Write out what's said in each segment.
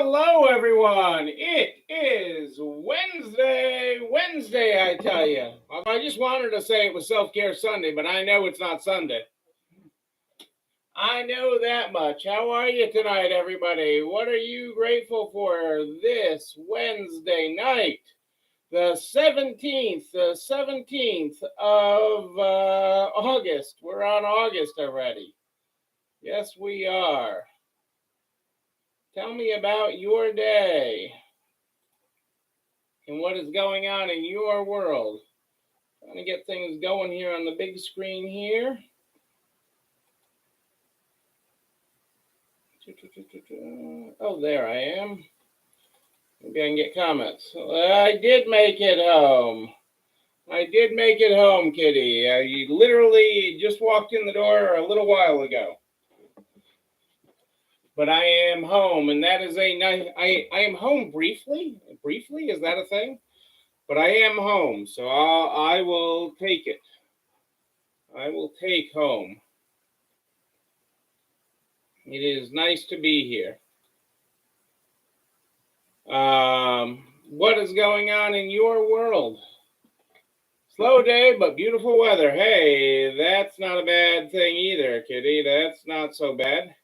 Hello, everyone. It is Wednesday, I tell you. I just wanted to say it was Self-Care Sunday, but I know it's not Sunday. I know that much. How are you tonight, everybody? What are you grateful for this Wednesday night? The 17th of August. We're on August already. Yes, we are. Tell me about your day and what is going on in your world. Trying to get things going here on the big screen here. Oh, there I am. Maybe I can get comments. I did make it home. I did make it home, Kitty. I literally just walked in the door a little while ago. But I am home, and that is a nice. I am home briefly. Briefly, is that a thing? But I am home, so I will take it. I will take home. It is nice to be here. What is going on in your world? Slow day, but beautiful weather. Hey, that's not a bad thing either, Kitty. That's not so bad.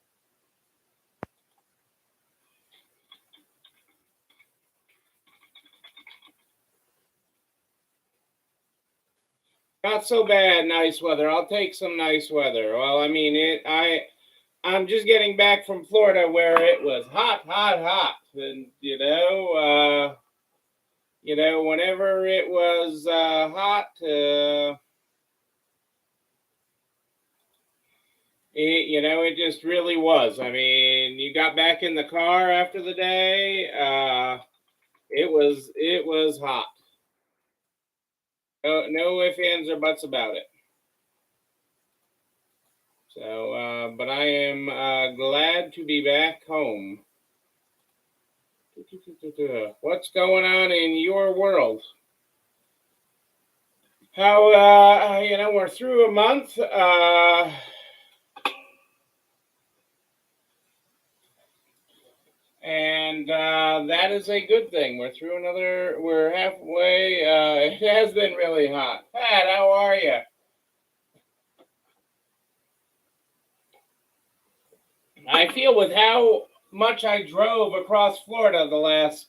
Not so bad, nice weather. I'll take some nice weather. Well, I mean, I'm just getting back from Florida where it was hot. And, whenever it was hot, it just really was. I mean, you got back in the car after the day. It was hot. No ifs, ands, or buts about it. So, but I am glad to be back home. What's going on in your world? How, we're through a month. And that is a good thing. We're through we're halfway. It has been really hot. Pat, how are you? I feel with how much I drove across Florida the last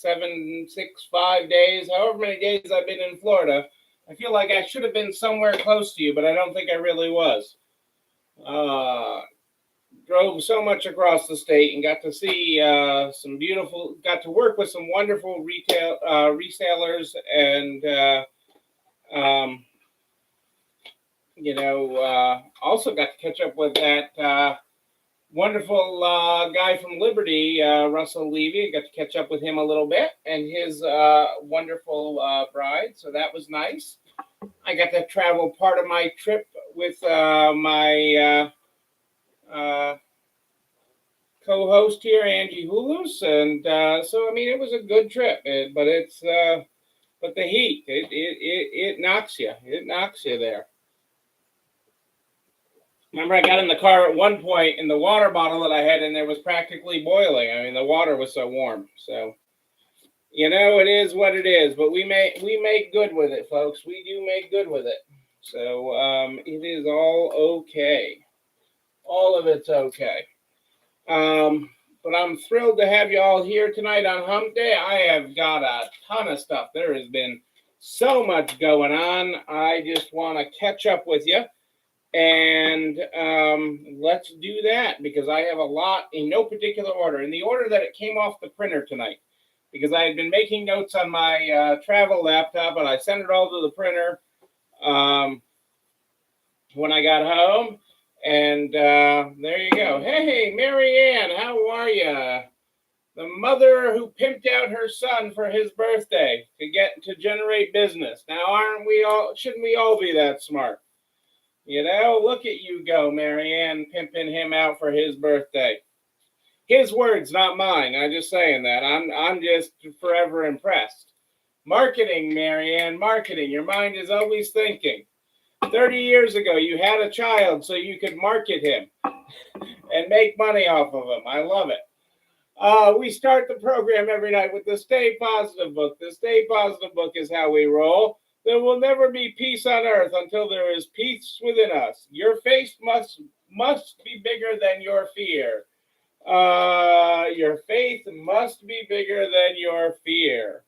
5 days, however many days I've been in Florida, I feel like I should have been somewhere close to you, but I don't think I really was. Drove so much across the state and got to see got to work with some wonderful resellers and, also got to catch up with that wonderful guy from Liberty, Russell Levy. I got to catch up with him a little bit and his wonderful bride. So that was nice. I got to travel part of my trip with my co-host here, Angie Hulus, and so I mean it was a good trip. But the heat it knocks you. It knocks you there. Remember, I got in the car at one point, and the water bottle that I had in there was practically boiling. I mean, the water was so warm. So, it is what it is. But we make good with it, folks. We do make good with it. So it is all okay. All of it's okay. But I'm thrilled to have you all here tonight on Hump Day. I have got a ton of stuff. There has been so much going on. I just want to catch up with you. And let's do that because I have a lot in no particular order. In the order that it came off the printer tonight. Because I had been making notes on my travel laptop and I sent it all to the printer when I got home. And there you go. Hey, Marianne, how are you? The mother who pimped out her son for his birthday to generate business. Now, shouldn't we all be that smart? Look at you go, Marianne, pimping him out for his birthday. His words, not mine. I'm just saying that. I'm just forever impressed. Marketing, Marianne, marketing. Your mind is always thinking. 30 years ago, you had a child so you could market him and make money off of him. I love it. We start the program every night with the Stay Positive book. The Stay Positive book is how we roll. There will never be peace on earth until there is peace within us. Your faith must be bigger than your fear. Your faith must be bigger than your fear.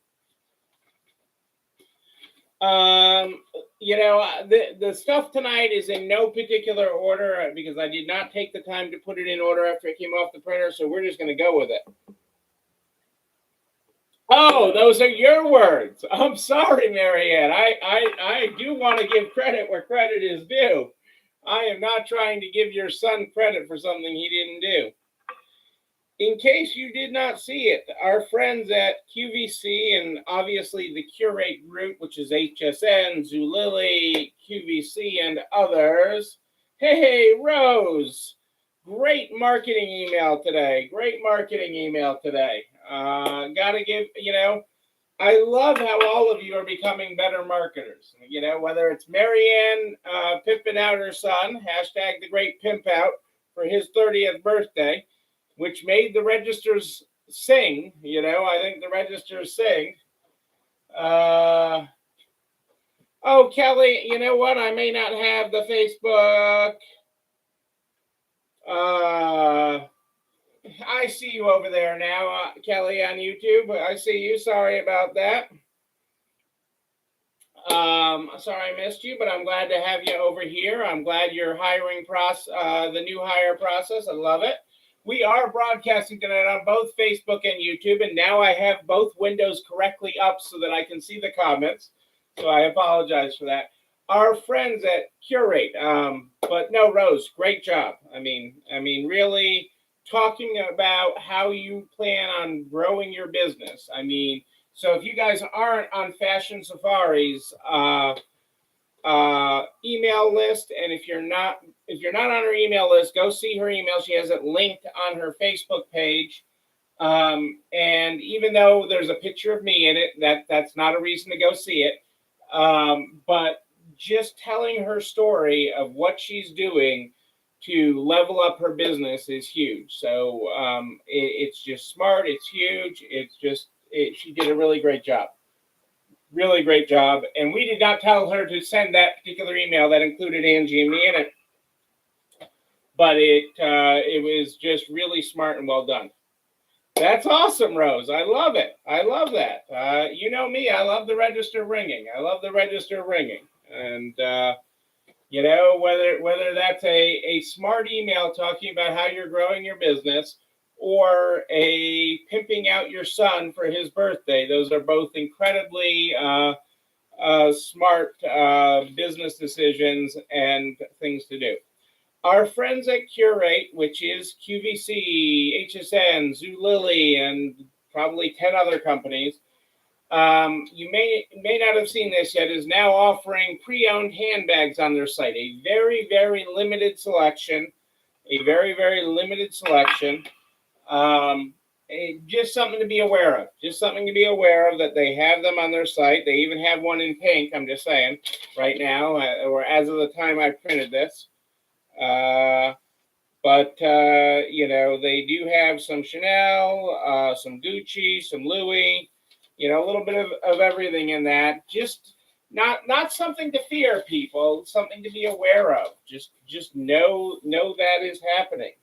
The stuff tonight is in no particular order because I did not take the time to put it in order after it came off the printer, so we're just going to go with it. Oh, those are your words. I'm sorry, Marianne. I do want to give credit where credit is due. I am not trying to give your son credit for something he didn't do. In case you did not see it, our friends at QVC and obviously the Recurate group, which is HSN, Zulily, QVC, and others. Hey, Rose, great marketing email today. Great marketing email today. Gotta give, I love how all of you are becoming better marketers. Whether it's Marianne pimping out her son, hashtag the great pimp out for his 30th birthday, which made the registers sing. I think the registers sing. Oh, Kelly, you know what? I may not have the Facebook. I see you over there now, Kelly, on YouTube. I see you. Sorry about that. Sorry I missed you, but I'm glad to have you over here. I'm glad you're hiring the new hire process. I love it. We are broadcasting tonight on both Facebook and YouTube, and now I have both windows correctly up so that I can see the comments. So I apologize for that. Our friends at Recurate, but no, Rose, great job. I mean, really talking about how you plan on growing your business. So if you guys aren't on Fashion Safari's email list, and if you're not on her email list, go see her email. She has it linked on her Facebook page. And even though there's a picture of me in it, that's not a reason to go see it. But just telling her story of what she's doing to level up her business is huge. So it's just smart. It's huge. She did a really great job. Really great job. And we did not tell her to send that particular email that included Angie and me in it. But it was just really smart and well done. That's awesome, Rose. I love it. I love that. You know me. I love the register ringing. And, whether that's a smart email talking about how you're growing your business or a pimping out your son for his birthday, those are both incredibly smart business decisions and things to do. Our friends at Recurate, which is QVC, HSN, Zulily, and probably 10 other companies, you may not have seen this yet, is now offering pre-owned handbags on their site. A very, very limited selection. Just something to be aware of. That they have them on their site. They even have one in pink, I'm just saying, right now, or as of the time I printed this. But they do have some Chanel, some Gucci, some Louis, a little bit of everything in that. Just not something to fear, people, something to be aware of. Just know that is happening.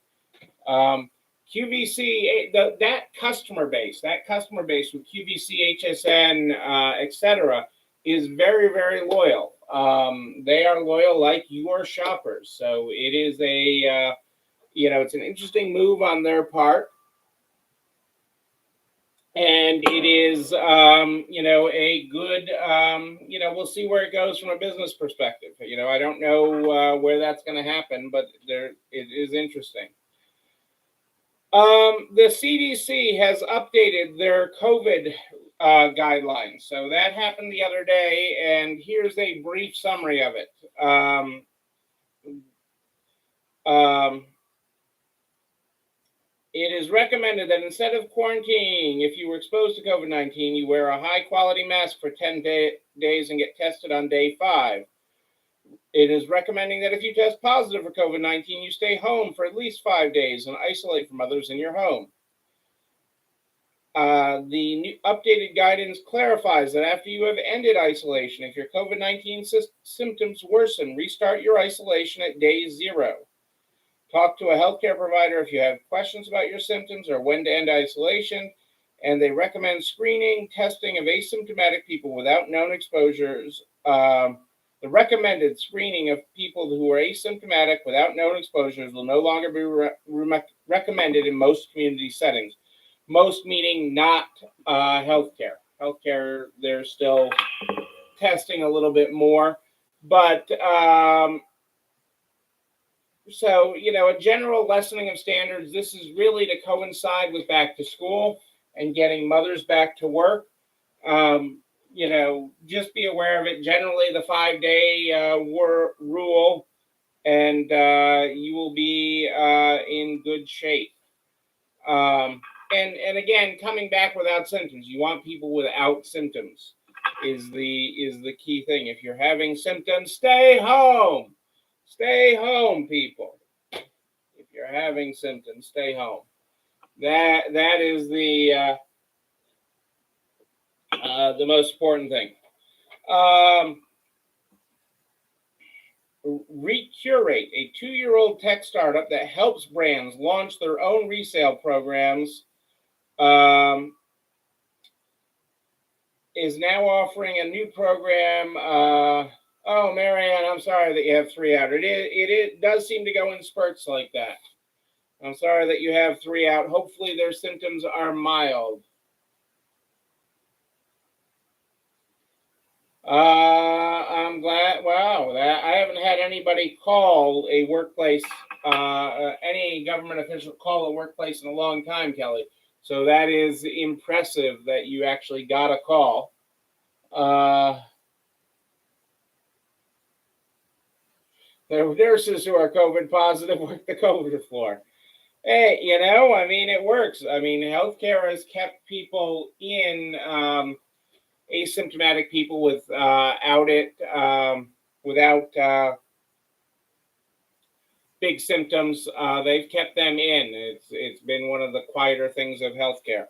QVC, that customer base with QVC, HSN, etc., is very, very loyal. They are loyal like your shoppers. So it is it's an interesting move on their part. And it is, a good, we'll see where it goes from a business perspective. I don't know where that's going to happen, but it is interesting. The CDC has updated their COVID guidelines. So that happened the other day, and here's a brief summary of it. It is recommended that instead of quarantining, if you were exposed to COVID-19, you wear a high-quality mask for 10 days and get tested on day 5. It is recommending that if you test positive for COVID-19, you stay home for at least 5 days and isolate from others in your home. The new updated guidance clarifies that after you have ended isolation, if your COVID-19 symptoms worsen, restart your isolation at day 0. Talk to a healthcare provider if you have questions about your symptoms or when to end isolation. And they recommend screening, testing of asymptomatic people without known exposures. The recommended screening of people who are asymptomatic without known exposures will no longer be recommended in most community settings. Most meaning not healthcare. Healthcare, they're still testing a little bit more. But so, a general lessening of standards. This is really to coincide with back to school and getting mothers back to work. Just be aware of it. Generally, the 5-day rule, and you will be in good shape. And again, coming back without symptoms. You want people without symptoms is the key thing. If you're having symptoms, stay home. Stay home, people. If you're having symptoms, stay home. That is the most important thing. Recurate, a 2-year-old tech startup that helps brands launch their own resale programs, is now offering a new program. Oh, Marianne, I'm sorry that you have 3 out. It does seem to go in spurts like that. I'm sorry that you have 3 out. Hopefully their symptoms are mild. I'm glad. Wow, I haven't had anybody call a workplace, any government official call a workplace in a long time, Kelly. So that is impressive that you actually got a call. The nurses who are COVID positive work the COVID floor. Hey, it works. Healthcare has kept people in, asymptomatic people without big symptoms. They've kept them in. It's been one of the quieter things of healthcare.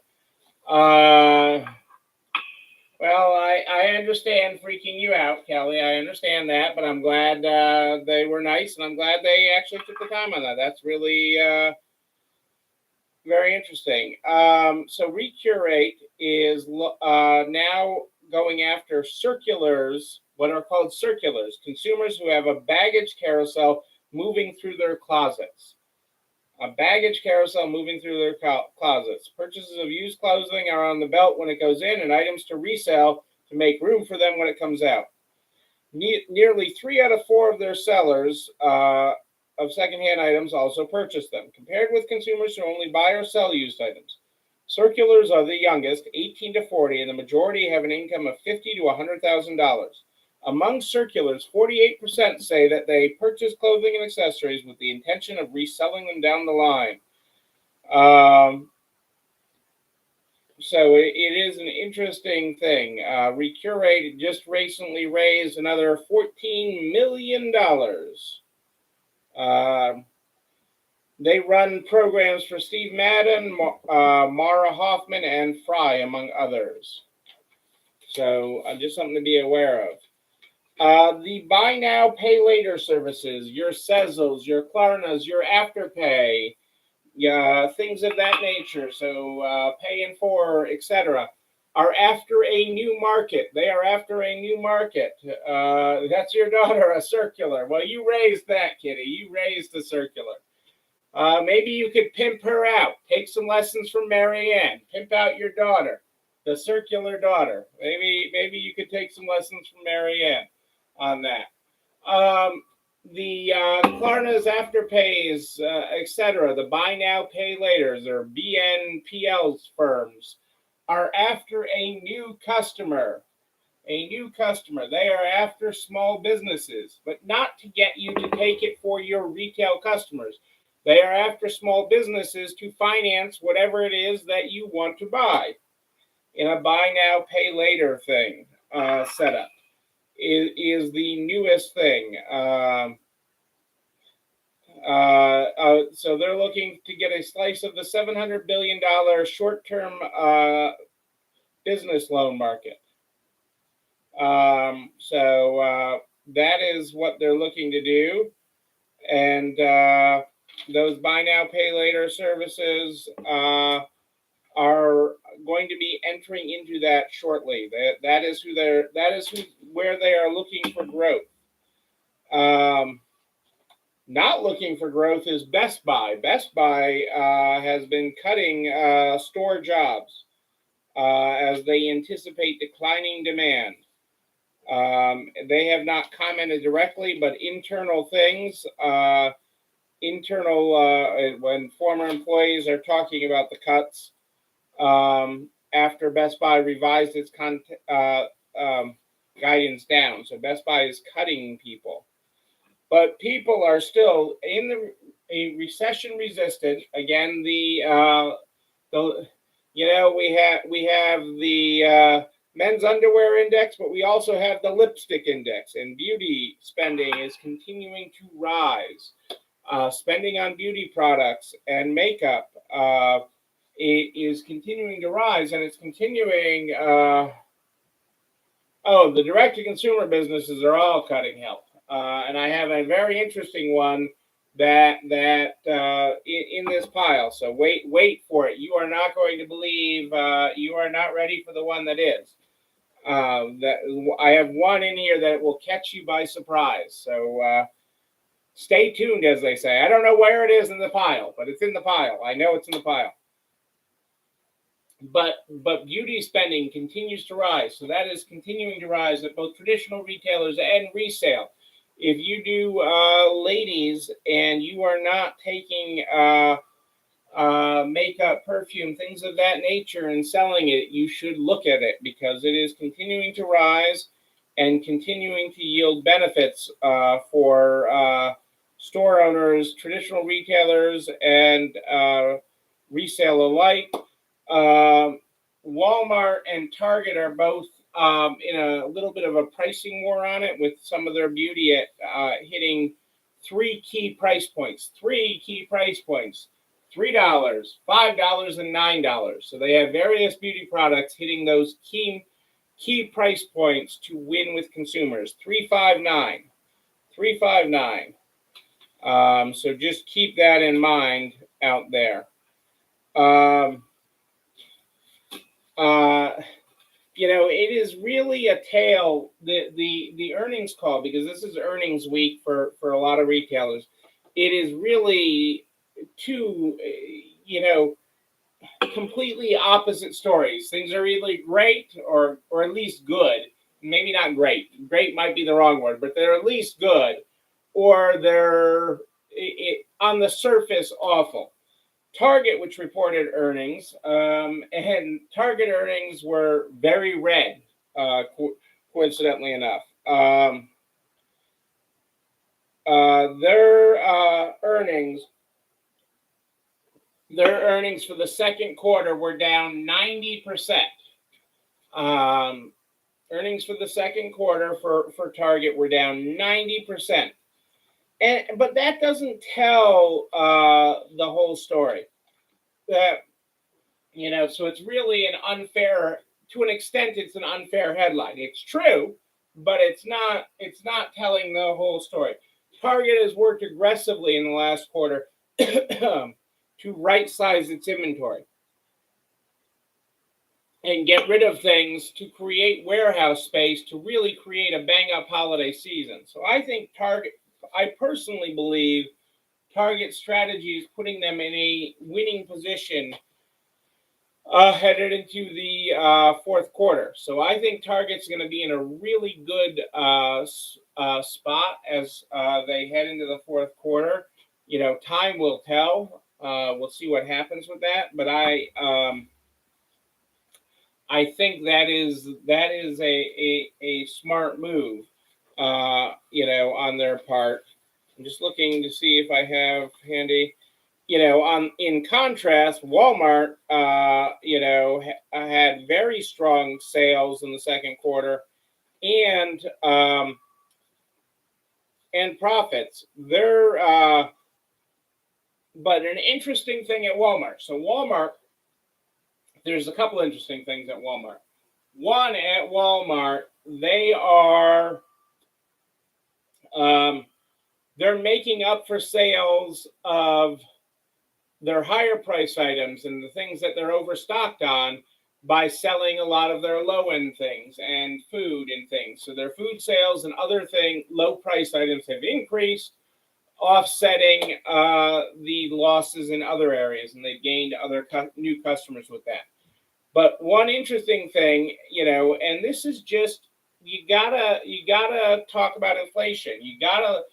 Well, I understand freaking you out, Kelly. I understand that, but I'm glad they were nice, and I'm glad they actually took the time on that. That's really very interesting. So Recurate is now going after circulars, what are called circulars, consumers who have a baggage carousel moving through their closets. A baggage carousel moving through their closets. Purchases of used clothing are on the belt when it goes in, and items to resell to make room for them when it comes out. Nearly 3 out of 4 of their sellers of secondhand items also purchase them, compared with consumers who only buy or sell used items. Circulars are the youngest, 18 to 40, and the majority have an income of $50,000 to $100,000. Among circulars, 48% say that they purchase clothing and accessories with the intention of reselling them down the line. So it is an interesting thing. Recurated just recently raised another $14 million. They run programs for Steve Madden, Mara Hoffman, and Fry, among others. So just something to be aware of. The buy now, pay later services, your Sezzles, your Klarnas, your Afterpay, things of that nature. So pay in for, etc., are after a new market. They are after a new market. That's your daughter, a circular. Well, you raised that, kitty. You raised the circular. Maybe you could pimp her out. Take some lessons from Marianne. Pimp out your daughter, the circular daughter. Maybe you could take some lessons from Marianne on that. The Klarnas, Afterpays, etc., the buy now, pay laters, or BNPLs firms, are after a new customer. A new customer. They are after small businesses, but not to get you to take it for your retail customers. They are after small businesses to finance whatever it is that you want to buy in a buy now, pay later thing setup. Is the newest thing. So they're looking to get a slice of the $700 billion short-term business loan market. So that is what they're looking to do. And those buy now, pay later services are going to be entering into that shortly. That is where they are looking for growth. Not looking for growth is Best Buy. Best Buy has been cutting store jobs as they anticipate declining demand. They have not commented directly, but internal things, when former employees are talking about the cuts, after Best Buy revised its guidance down. So Best Buy is cutting people. But people are still in a recession resistant. Again, we have the men's underwear index, but we also have the lipstick index, and beauty spending is continuing to rise. Spending on beauty products and makeup is continuing to rise, and it's continuing. The direct-to-consumer businesses are all cutting help. And I have a very interesting one that in this pile. So wait for it. You are not going to believe. You are not ready for the one that is. I have one in here that will catch you by surprise. So stay tuned, as they say. I don't know where it is in the pile, but it's in the pile. I know it's in the pile. But beauty spending continues to rise. So that is continuing to rise at both traditional retailers and resale. If you do ladies and you are not taking makeup, perfume, things of that nature and selling it, you should look at it because it is continuing to rise and continuing to yield benefits for store owners, traditional retailers, and resale alike. Walmart and Target are both in a little bit of a pricing war on it, with some of their beauty at hitting three key price points, $3, $5, and $9. So they have various beauty products hitting those key price points to win with consumers. $3.59. So just keep that in mind out there. It is really a tale, the earnings call, because this is earnings week for a lot of retailers. It is really two, completely opposite stories. Things are either great or at least good. Maybe not great. Great might be the wrong word, but they're at least good, or they're on the surface awful. Target, which reported earnings, and Target earnings were very red, coincidentally enough. Their earnings for the second quarter were down 90%. Earnings for the second quarter for Target were down 90%. But that doesn't tell the whole story. So it's really an unfair, to an extent, it's an unfair headline. It's true, but it's not telling the whole story. Target has worked aggressively in the last quarter to right-size its inventory and get rid of things to create warehouse space to really create a bang-up holiday season. So I personally believe Target's strategy is putting them in a winning position headed into the fourth quarter. So I think Target's going to be in a really good spot as they head into the fourth quarter. Time will tell. We'll see what happens with that. But I think that is a smart move, on their part. I'm just looking to see if I have handy. In contrast, Walmart, had very strong sales in the second quarter and profits. Their But an interesting thing at Walmart. So Walmart, there's a couple interesting things at Walmart. One, at Walmart, they are they're making up for sales of their higher price items and the things that they're overstocked on by selling a lot of their low end things and food and things. So their food sales and other low price items have increased, offsetting the losses in other areas, and they've gained other new customers with that. But one interesting thing, and this is just, you gotta talk about inflation. You gotta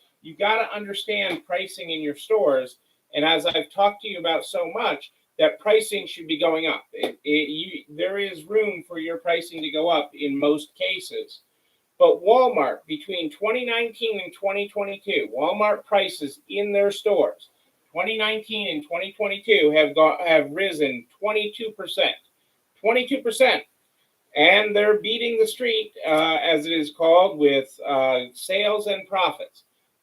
understand pricing in your stores. And as I've talked to you about so much, that pricing should be going up. There is room for your pricing to go up in most cases. But Walmart, between 2019 and 2022, Walmart prices in their stores, 2019 and 2022 have risen 22%. 22%. And they're beating the street, as it is called, with sales and profits.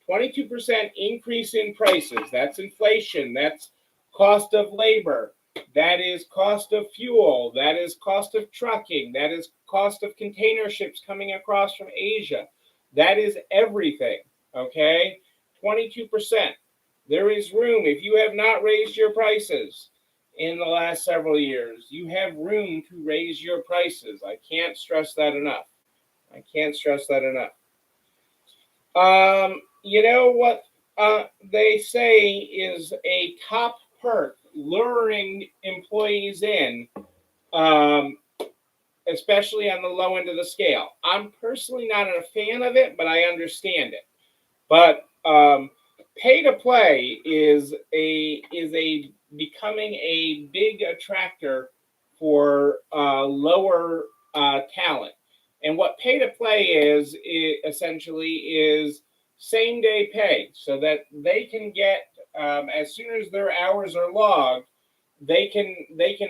22% increase in prices. That's inflation. That's cost of labor. That is cost of fuel. That is cost of trucking. That is cost of container ships coming across from Asia. That is everything, okay? 22%. There is room. If you have not raised your prices in the last several years, you have room to raise your prices. I can't stress that enough. I can't stress that enough. You know what they say is a top perk, luring employees in, especially on the low end of the scale. I'm personally not a fan of it, but I understand it. But pay to play is becoming a big attractor for lower talent. And what pay to play is essentially is same day pay, so that they can get, as soon as their hours are logged, they can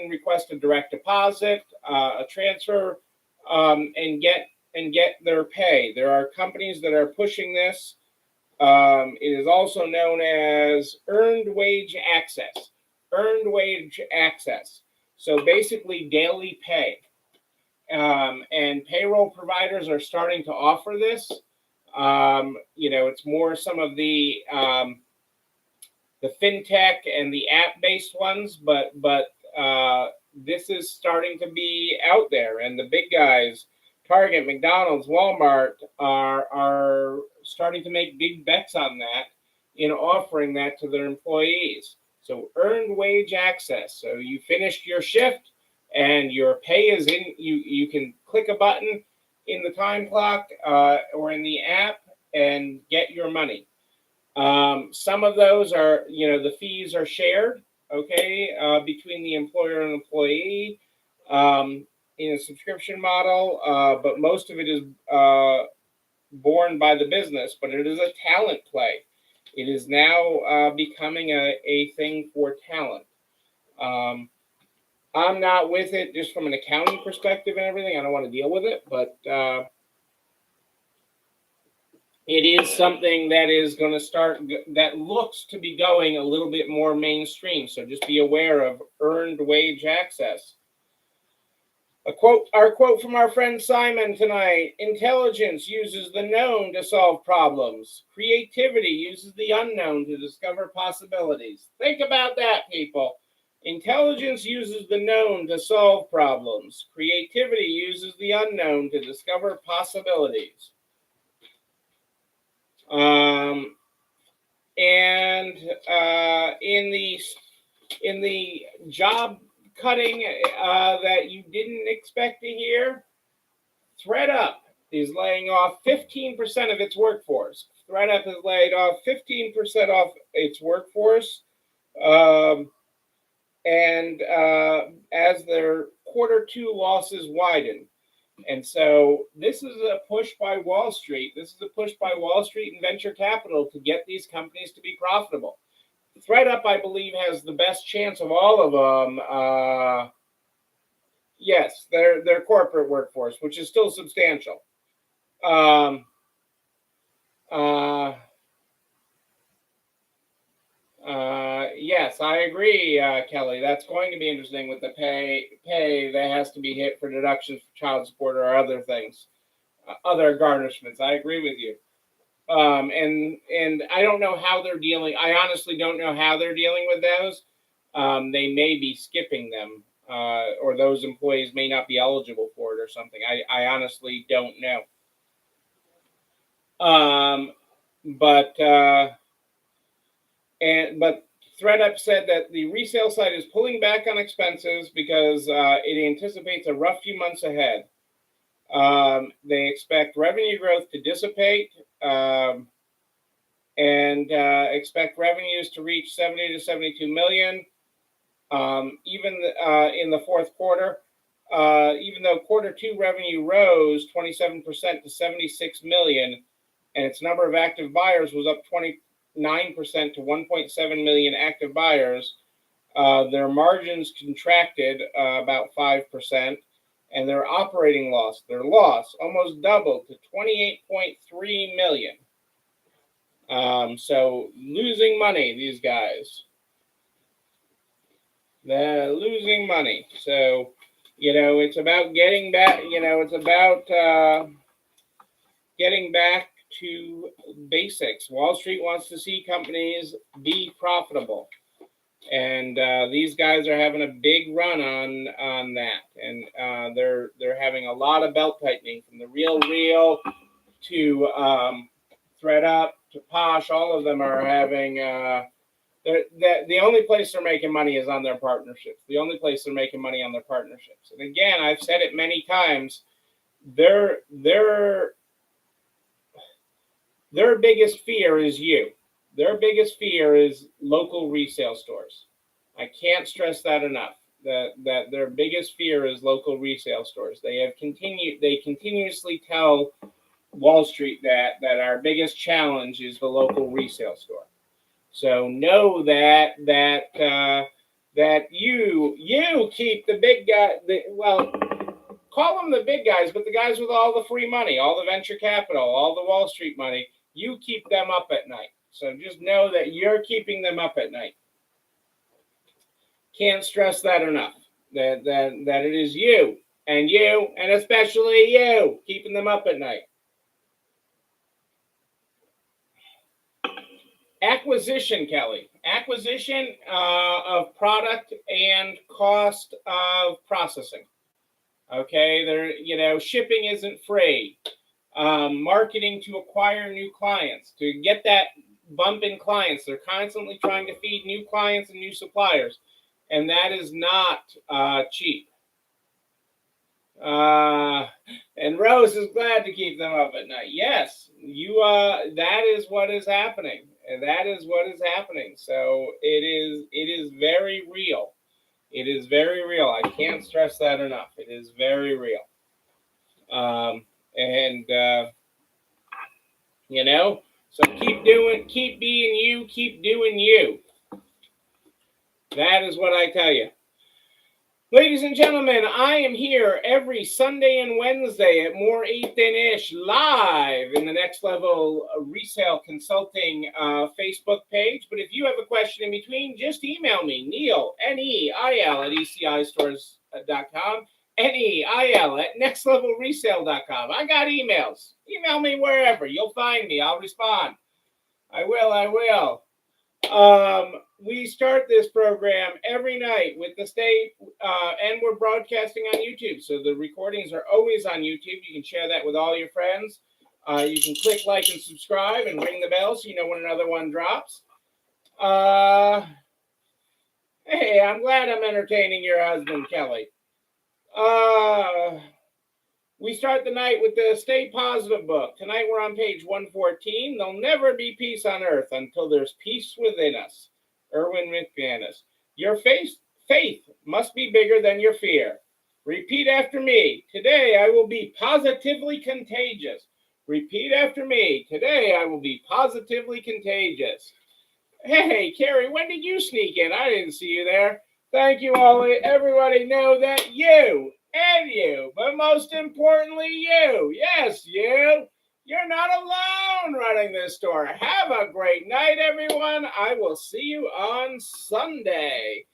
request a direct deposit, a transfer, and get their pay. There are companies that are pushing this. It is also known as earned wage access. Earned wage access. So basically daily pay. And payroll providers are starting to offer this. It's more some of the fintech and the app-based ones, but this is starting to be out there, and the big guys, Target, McDonald's, Walmart, are starting to make big bets on that in offering that to their employees. So earned wage access. So you finished your shift and your pay is in. You can click a button in the time clock or in the app and get your money. Some of those are, the fees are shared, okay, between the employer and employee in a subscription model, but most of it is borne by the business, but it is a talent play. It is now becoming a thing for talent. I'm not with it just from an accounting perspective and everything. I don't want to deal with it, but it is something that is going to start, that looks to be going a little bit more mainstream. So just be aware of earned wage access. Our quote from our friend Simon tonight: intelligence uses the known to solve problems. Creativity uses the unknown to discover possibilities. Think about that, people. Intelligence uses the known to solve problems. Creativity uses the unknown to discover possibilities. And in the job cutting that you didn't expect to hear, ThreadUp is laying off 15% of its workforce. ThreadUp has laid off 15% off its workforce, and as their Q2 losses widen. And so this is a push by Wall Street. This is a push by Wall Street and venture capital to get these companies to be profitable. ThreadUp, I believe, has the best chance of all of them. Yes, their corporate workforce, which is still substantial. Yes, I agree, Kelly. That's going to be interesting with the pay that has to be hit for deductions for child support or other things, other garnishments. I agree with you. And I don't know how they're dealing. I honestly don't know how they're dealing with those. They may be skipping them, or those employees may not be eligible for it or something. I honestly don't know. Um, but ThreadUp said that the resale site is pulling back on expenses because it anticipates a rough few months ahead. They expect revenue growth to dissipate. And expect revenues to reach 70 to 72 million. Even in the fourth quarter, even though quarter two revenue rose 27% to 76 million, and its number of active buyers was up 29% to 1.7 million active buyers, their margins contracted about 5%, and their operating loss, their loss, almost doubled to 28.3 million. So losing money, these guys. They're losing money. So, it's about getting back, it's about getting back to basics. Wall Street wants to see companies be profitable. And these guys are having a big run on that. And they're having a lot of belt tightening from the Real to ThreadUp to Posh. All of them are having the only place they're making money is on their partnerships. The only place they're making money on their partnerships. And again, I've said it many times. Their biggest fear is you. Their biggest fear is local resale stores. I can't stress that enough. That their biggest fear is local resale stores. They continuously tell Wall Street that our biggest challenge is the local resale store. So know that you keep the big guy. Call them the big guys, but the guys with all the free money, all the venture capital, all the Wall Street money, you keep them up at night. So just know that you're keeping them up at night. Can't stress that enough. That it is you and especially you keeping them up at night. Acquisition, Kelly. Acquisition of product and cost of processing. Okay, shipping isn't free. Marketing to acquire new clients, to get that bump in clients. They're constantly trying to feed new clients and new suppliers, and that is not cheap. And Rose is glad to keep them up at night. Yes, that is what is happening. And that is what is happening. So it is very real. It is very real. I can't stress that enough. It is very real. So keep being you, keep doing you. That is what I tell you. Ladies and gentlemen, I am here every Sunday and Wednesday at More 8th and Ish live in the Next Level Resale Consulting Facebook page. But if you have a question in between, just email me, Neil, Neil, at ECIstores.com, Neil at nextlevelresale.com. I got emails. Email me wherever. You'll find me. I'll respond. I will. We start this program every night with the state, and we're broadcasting on YouTube. So the recordings are always on YouTube. You can share that with all your friends. You can click like and subscribe and ring the bell so you know when another one drops. Hey, I'm glad I'm entertaining your husband, Kelly. We start the night with the Stay Positive book. Tonight we're on page 114. There'll never be peace on earth until there's peace within us. Erwin McManus. Your faith must be bigger than your fear. Repeat after me. Today I will be positively contagious. Repeat after me. Today I will be positively contagious. Hey, Carrie, when did you sneak in? I didn't see you there. Thank you all. Everybody know that you, but most importantly, you. Yes, You're not alone running this store. Have a great night, everyone. I will see you on Sunday.